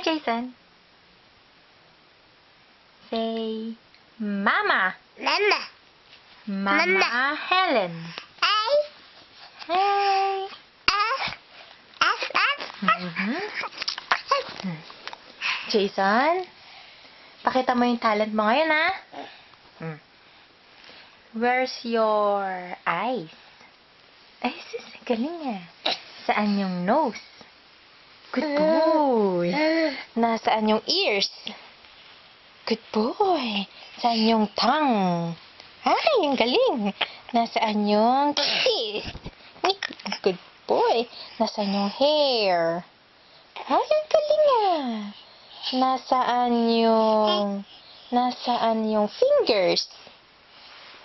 Jason. Say, Mama. Mama. Mama Mama. Helen. Hey. Hey. Jason, pakita mo yung talent mo ngayon, ha? Where's your eyes? Ay, sis, galing ah. Saan yung nose? Good boy. Nasaan yung ears? Good boy. Saan yung tongue? Ay, ang galing. Nasaan yung teeth? Good boy. Nasaan yung hair? Ay, ang galing ah. Nasaan yung fingers?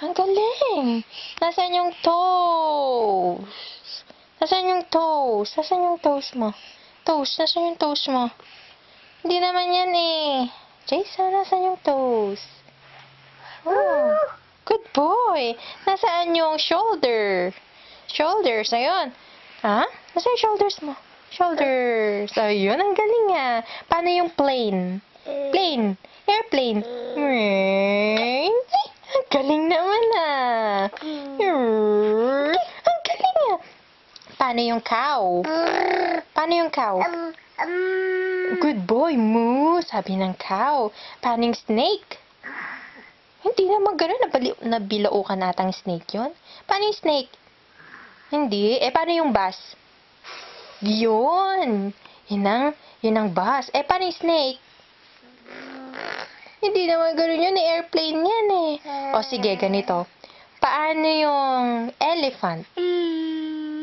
Ang galing. Nasaan yung toes? Nasaan yung toes? Nasaan yung toes mo? Nasaan yung toes mo? Hindi naman yan eh. Jason, nasaan yung toes? Oh, good boy. Nasaan yung shoulder? Shoulders, ayun. Ha? Nasaan yung shoulders mo? Shoulders. Ayun, ang galing ah. Paano yung plane? Plane. Airplane. Ang galing naman ah. Ang galing ah. Paano yung cow? Paano yung cow? Good boy, moo. Sabi ng cow. Paano yung snake? Hindi naman gano'n. Nabilao ka natang snake yun. Paano yung snake? Hindi. Paano yung bus? Yun. Yun ang bus. Paano yung snake? Hindi naman gano'n yun. Airplane yan eh. O sige, ganito. Paano yung elephant?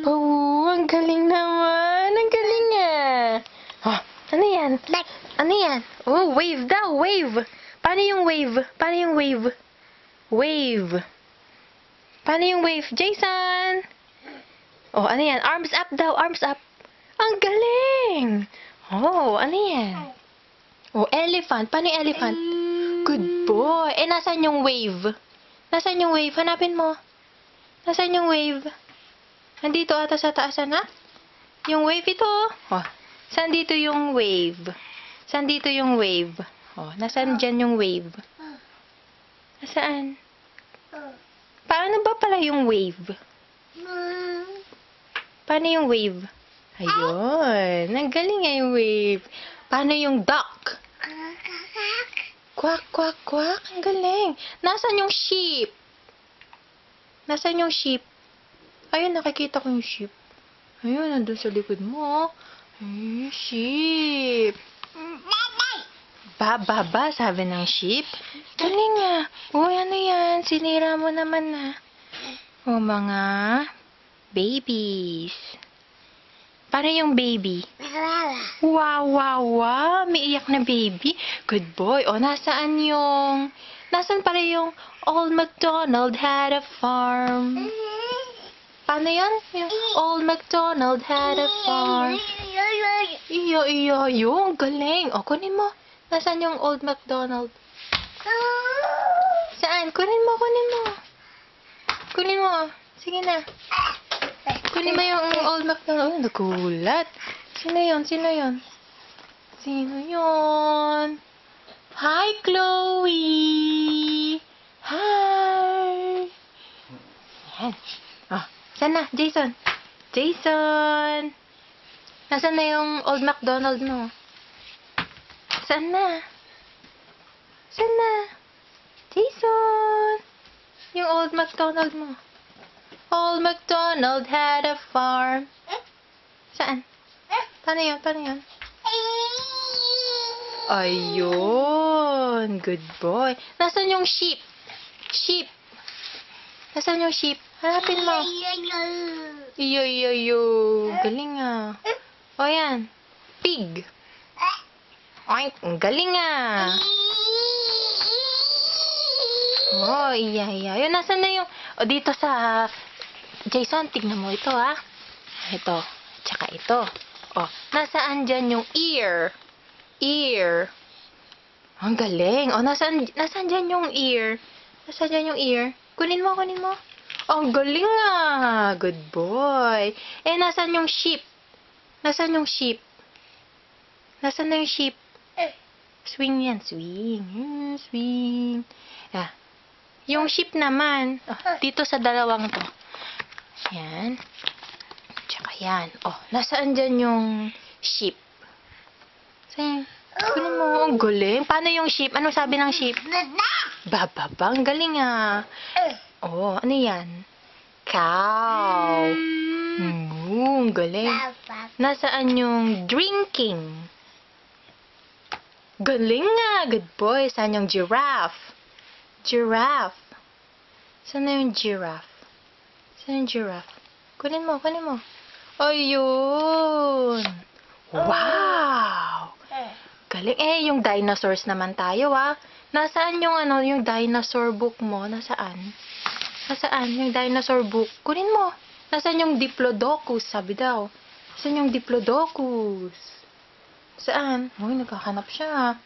Oh, ang galing naman. Ang galing ah. Oh, ano yan? Ano yan? Oh, wave daw. Wave. Paano yung wave? Paano yung wave? Wave. Paano yung wave? Jason! Oh, ano yan? Arms up daw. Arms up. Ang galing! Oh, ano yan? Oh, elephant. Paano yung elephant? Good boy. Nasaan yung wave? Nasaan yung wave? Hanapin mo. Nasaan yung wave? Nandito ata sa taasan na? Yung wave ito. Oh, saan dito yung wave? Saan dito yung wave? Oh, nasaan dyan yung wave? Nasaan? Paano ba pala yung wave? Paano yung wave? Ayun. Nagaling nga yung wave. Paano yung duck? Quack, quack, quack. Ang galing. Nasaan yung sheep? Nasaan yung sheep? Ayun, nakikita ko yung sheep. Ayun, nandun sa likod mo. Ay, sheep. Ba, sabi ng sheep. Galing nga. Uy, ano yan? Sinira mo naman na. O, mga babies. Paano yung baby? Wow, wow, wow. May iyak na baby. Good boy. O, nasaan pala yung Old MacDonald had a farm? Paano yan? Yung Old MacDonald had a farm. Iyo. Yung galing. O, kunin mo. Nasaan yung Old MacDonald? Saan? Kunin mo. Kunin mo. Sige na. Kunin mo yung Old MacDonald. Oh, nagulat. Sino yun? Hi, Chloe! Hi! Yan. Oh, saan na? Jason! Nasaan na yung Old MacDonald mo? Saan na? Jason! Yung Old MacDonald mo. Old MacDonald had a farm. Saan? Paano yun? Ayun. Good boy. Nasaan yung sheep? Nasaan yung sheep? Hanapin mo. Iyo. Galing ah. O yan. Pig. Ay, ang galing ah. Oh, iya. Yun, nasaan na yung... O, dito sa... Jason, tignan mo ito ah. Ito. Tsaka ito. O, nasaan dyan yung ear? Ang galing. O, nasaan dyan yung ear? Kunin mo. Ang galing ah. Good boy. Nasaan yung sheep? Nasaan na yung sheep? Swing yan. Swing. Swing. Yeah. Yung sheep naman. Oh, dito sa dalawang to. Yan. Tsaka yan. Oh, nasaan dyan yung sheep? Saan? Kunin mo. Ang galing. Paano yung sheep? Anong sabi ng sheep? Bababa. Ang galing ah. Oh, ano yan? Cow. Ang galing. Nasaan yung drinking? Galing nga. Good boy. Saan yung giraffe? Giraffe. Saan na yung giraffe? Saan yung giraffe? Kunin mo, kunin mo. Ayun. Wow. Galing. Eh, yung dinosaurs naman tayo, ah. Nasaan yung yung dinosaur book mo? Nasaan? Nasaan yung dinosaur book? Kunin mo. Nasaan yung Diplodocus? Sabi daw. Nasaan yung Diplodocus? Saan? Uy, naghahanap siya.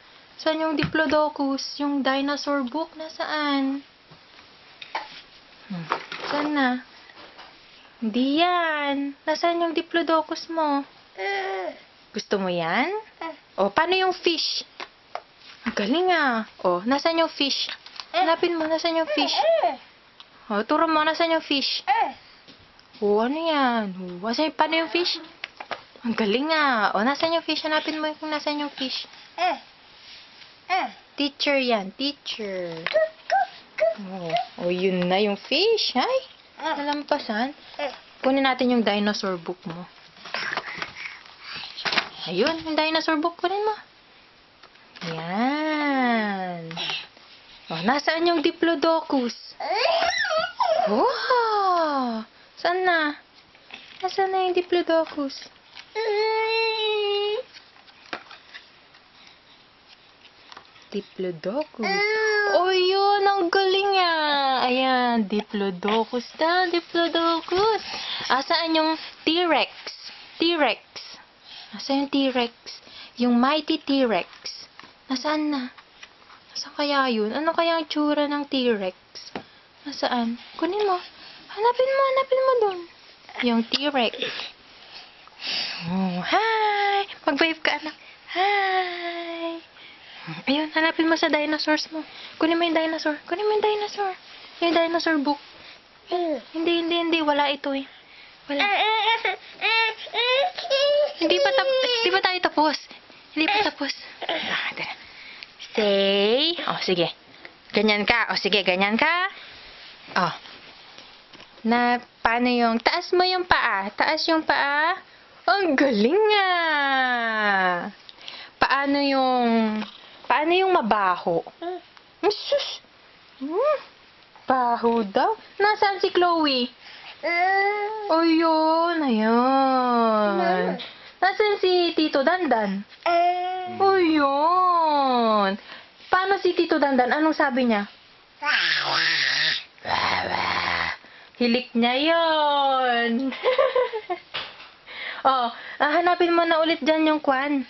Saan yung Diplodocus? Yung dinosaur book? Nasaan? Saan na? Hindi yan. Nasaan yung Diplodocus mo? Gusto mo yan? O, paano yung fish? Ang galing ah. O, nasaan yung fish? Hanapin mo, nasaan yung fish? O, turo mo, nasaan yung fish? O, ano yan? O, paano yung fish? Ang galing ah. O, nasaan yung fish? Hanapin mo kung nasaan yung fish. Teacher yan, teacher. O, yun na yung fish. Ay, nalampasan. Kunin natin yung dinosaur book mo. Ayun, yung dinosaur book. Kunin mo. Yan. O, nasaan yung Diplodocus? Wow! Saan na? Nasaan na yung Diplodocus? Diplodocus. Oh, yun. Ang galing ah. Ayan. Diplodocus na. Diplodocus. Saan yung T-Rex? T-Rex. Nasaan yung T-Rex? Yung mighty T-Rex. Nasaan na? Nasaan kaya yun? Ano kaya ang tsura ng T-Rex? Nasaan? Kunin mo. Hanapin mo dun. Yung T-Rex. Oh, hi! Mag-wave ka, anak. Hi! Ayun, hanapin mo sa dinosaurs mo. Kunin mo yung dinosaur. Kunin mo yung dinosaur. Yung dinosaur book. Hindi. Wala ito eh. Wala. Hindi pa tayo tapos. Hindi pa tapos. Stay. Oh, sige. Ganyan ka. Oh, sige. Ganyan ka. Oh. Paano yung, taas mo yung paa. Taas yung paa. Ang galing nga. Paano yung mabaho? Sus. Baho daw. Nasaan si Chloe? Oh, yun. Ayun. Nasaan si Tito Dandan? Oh, yun. Paano si Tito Dandan? Anong sabi niya? Hilik niya yun. Oh, hanapin mo na ulit dyan yung kwan.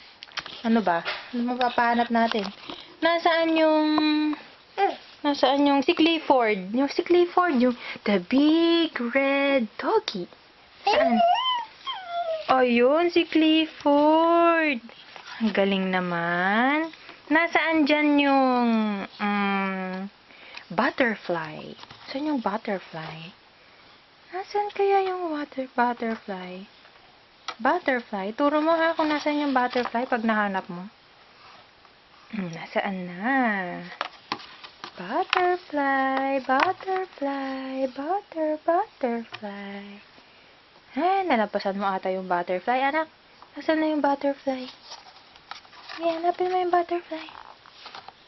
Ano ba? Ano mapapahanap natin? Nasaan yung si Clifford? Yung si Clifford, yung the big red doggy. Saan? Oh, yun, si Clifford. Ang galing naman. Nasaan dyan yung butterfly? Saan yung butterfly? Nasaan kaya yung butterfly? Butterfly? Turo mo ha kung nasaan yung butterfly pag nahanap mo. Nasaan na? Butterfly. Nalampasan mo ata yung butterfly, anak. Nasaan na yung butterfly? Yan, hanapin mo yung butterfly.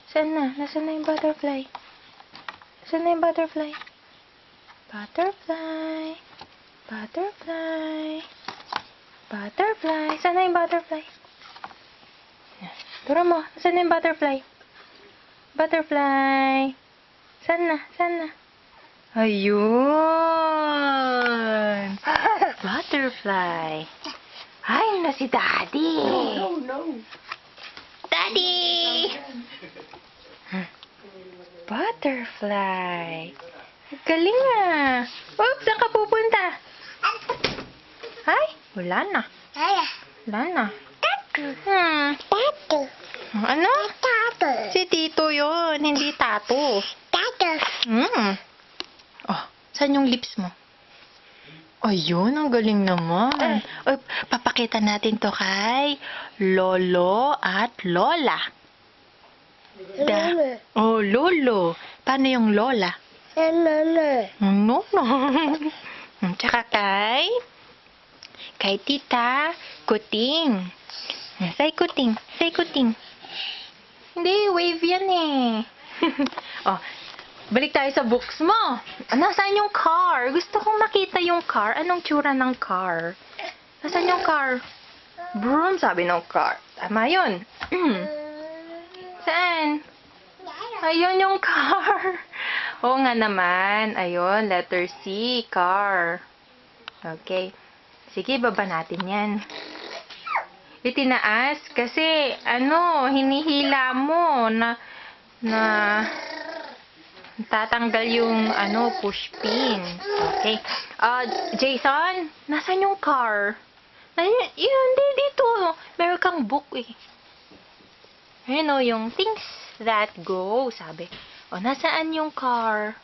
Saan na? Nasaan na yung butterfly? Nasaan na yung butterfly? Butterfly. Saan na yung butterfly? Turo mo. Saan na yung butterfly? Saan na? Ayun. Butterfly. Ay, na si Daddy. No. Daddy! Butterfly. Galing ah. Oops, saan ka pupunta? Ay, wala na. Tato. Ano? Tato. Si Tito yun, hindi Tato. Tato. Oh, saan yung lips mo? Ayun, ang galing naman. Oy, papakita natin to kay Lolo at Lola. Lolo. Oh, Lolo. Paano yung Lola? Lolo. No, no. Tsaka kay Tita Kuting. Say Kuting. Say Kuting. Hindi, wave yan eh. Oh, balik tayo sa books mo. Nasaan yung car? Gusto kong makita yung car. Anong tsura ng car? Nasaan yung car? Broom, sabi ng car. Tama yun. Saan? Ayun yung car. Oo nga naman. Ayun, letter C, car. Okay. Sige, baba natin yan. Itinaas kasi, hinihila mo na tatanggal yung, push pin. Okay. Jason, nasan yung car? Hindi, dito. Meron kang book eh. Ayun yung things that go, sabi. Nasaan yung car?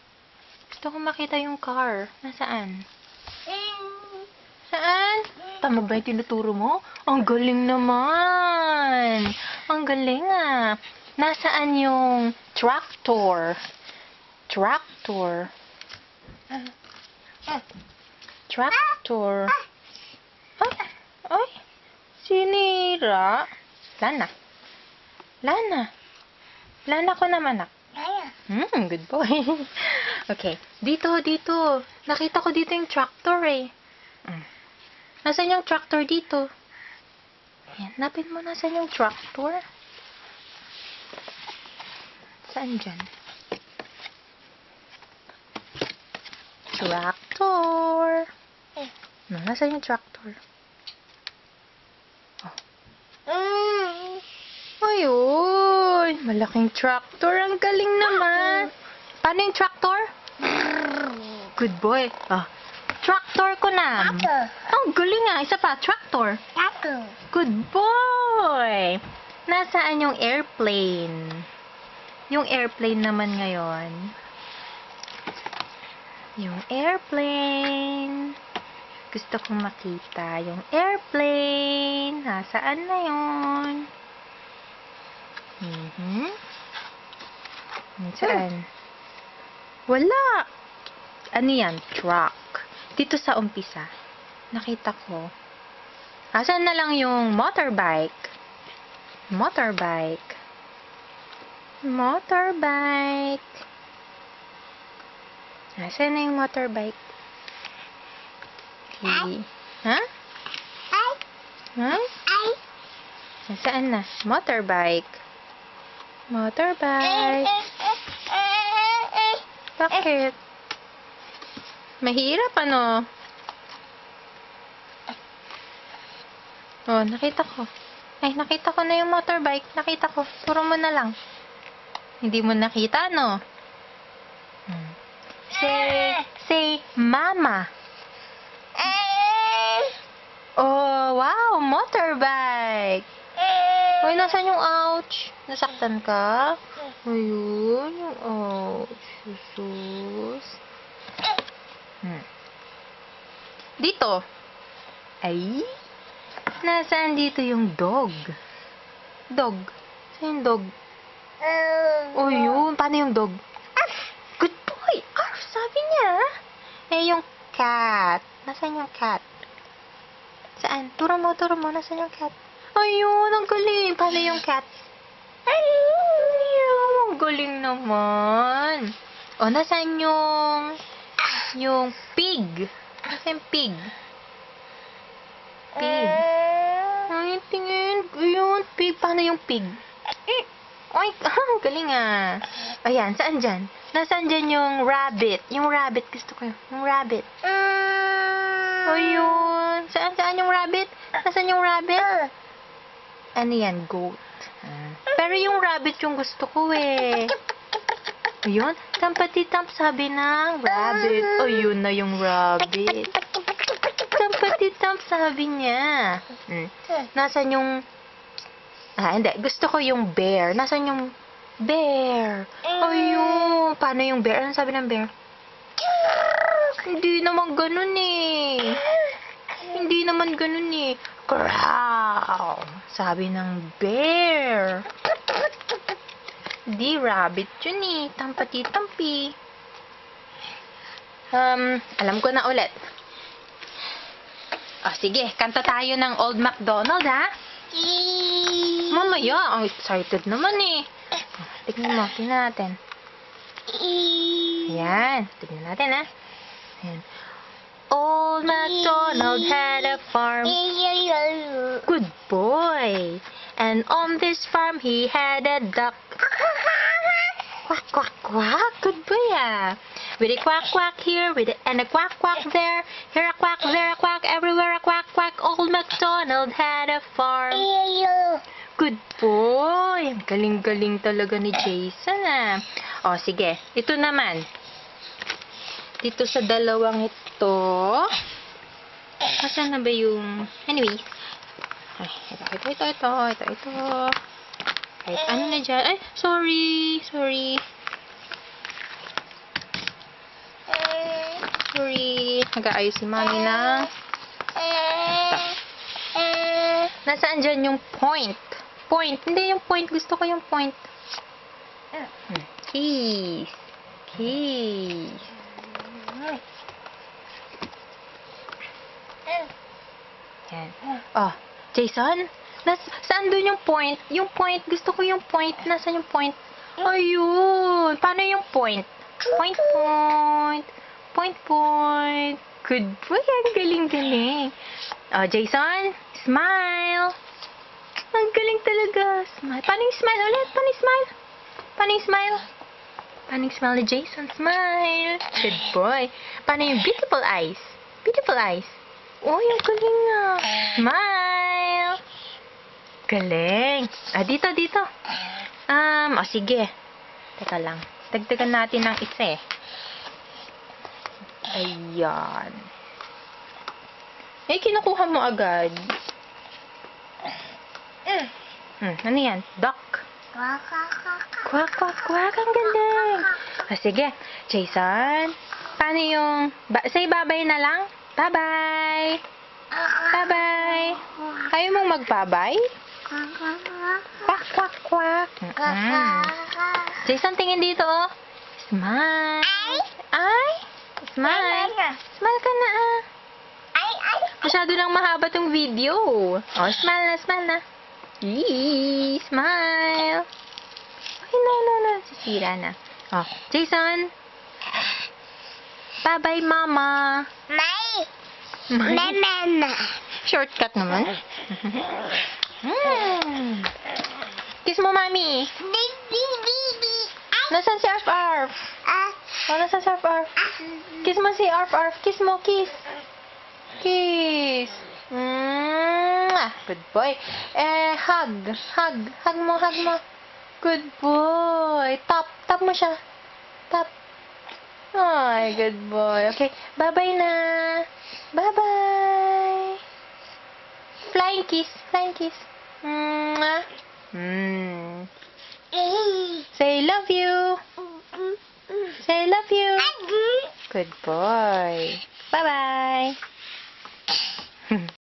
Gusto ko makita yung car. Nasaan? Saan? Tama ba yung tinuturo mo? Ang galing naman. Ang galing ah. Nasaan yung tractor? Tractor. Tractor. Ay, sinira. Lana. Lana. Lana ko naman ah. Good boy. Okay. Dito. Nakita ko dito yung tractor eh. Nasaan yung tractor dito? Ayan, napin mo nasaan yung tractor? Saan dyan? Tractor. Nasaan yung tractor? Ayun. Malaking tractor. Ang galing naman. Paano yung tractor? Good boy. Tractor ko na. Ang galing nga. Isa pa. Tractor. Tato. Good boy. Nasaan yung airplane? Yung airplane naman ngayon. Yung airplane. Gusto kong makita yung airplane. Nasaan na yun? Saan? Wala. Ano yan? Truck. Dito sa umpisa. Nakita ko. Asan na lang yung motorbike? Motorbike. Motorbike. Asan na yung motorbike? Okay. Ha? Ha? Saan na? Motorbike. Motorbike. Bakit? Mahirap ano? Nakita ko. Ay, nakita ko na yung motorbike. Nakita ko. Turo mo na lang. Hindi mo nakita, no? Say, mama. Oh, wow, motorbike. Uy, nasaan yung ouch? Nasaktan ka? Ayun, yung ouch. Susus. Dito. Ay. Nasaan dito yung dog? Dog. Saan yung dog? Oh, yun. Paano yung dog? Good boy. Arf, sabi niya. Yung cat. Nasaan yung cat? Saan? Turo mo. Nasaan yung cat? Ayun, ang galing. Paano yung cat? Ayun, ang galing naman. Nasaan yung pig? Nasaan yung pig? Pig. Ay, tingin. Ayun, pig. Paano yung pig? Ay, ang galing ah. Ayan, saan dyan? Nasaan dyan yung rabbit? Yung rabbit, gusto ko yun. Yung rabbit. Ayun. Saan yung rabbit? Nasaan yung rabbit? Ano yan? Goat. Pero yung rabbit yung gusto ko eh. Ayun. Tampati-tamp sabi ng rabbit. Ayun na yung rabbit. Tampati-tamp sabi niya. Nasaan yung Hindi. Gusto ko yung bear. Nasaan yung bear? Ayun. Paano yung bear? Ano sabi ng bear? Hindi naman ganun eh. Hindi naman ganun eh. Growl. Sabi ng bear. Di rabbit yun eh. Tampati-tampi. Alam ko na ulit. Sige. Kanta tayo ng Old MacDonald, ha? Mamaya. Ang excited naman eh. Tignan mo. Tignan natin. Ayan. Tignan natin, ha? Ayan. Old MacDonald had a farm. Good boy. And on this farm he had a duck. Quack, quack, quack. Good boy, ah. With a quack, quack here, and a quack, quack there. Here a quack, there a quack, everywhere a quack, quack. Old MacDonald had a farm. Good boy. Ang galing-galing talaga ni Jason, ah. Sige. Ito naman. Dito sa dalawang ito. Asan na ba yung... Anyway. Ay, ito. Kahit ano na dyan. Ay, sorry. Sorry. Nag-aayos si mami na. Ito. Nasaan dyan yung point? Hindi yung point. Gusto ko yung point. Keys. Yan. Jason? Saan doon yung point? Yung point. Gusto ko yung point. Nasaan yung point? Ayun. Paano yung point? Point. Good boy. Ang galing-galing. Jason? Smile. Ang galing talaga. Smile. Paano yung smile ulit? Paano yung smile? Paano yung smile ni Jason? Smile. Good boy. Paano yung beautiful eyes? Oh, yung galing nga. Smile. Galing. Dito. Sige. Teka lang. Dagdagan natin ng isa eh. Ayan. Kinukuha mo agad. Ano yan? Duck. Quack, quack, quack. Ang galing. Sige. Jason. Paano yung... say bye-bye na lang? Bye-bye. Ayaw mong mag-bye-bye? Quack, quack, quack. Jason, tingin dito, oh. Smile. Smile. Smile ka na, ah. Masyado nang mahaba tong video. Smile na. Smile. Ay, no. Sisira na. Jason. Bye-bye, mama. Shortcut naman. Kiss mo, mami. Nasaan si Arf? Nasaan si Arf? Kiss mo si Arf. Kiss mo, kiss. Good boy. Hug. Hug mo. Good boy. Tap mo siya. Tap. Ay, good boy. Okay, bye-bye na. Bye-bye. Flying kiss. Say love you. Say love you. Good boy. Bye-bye.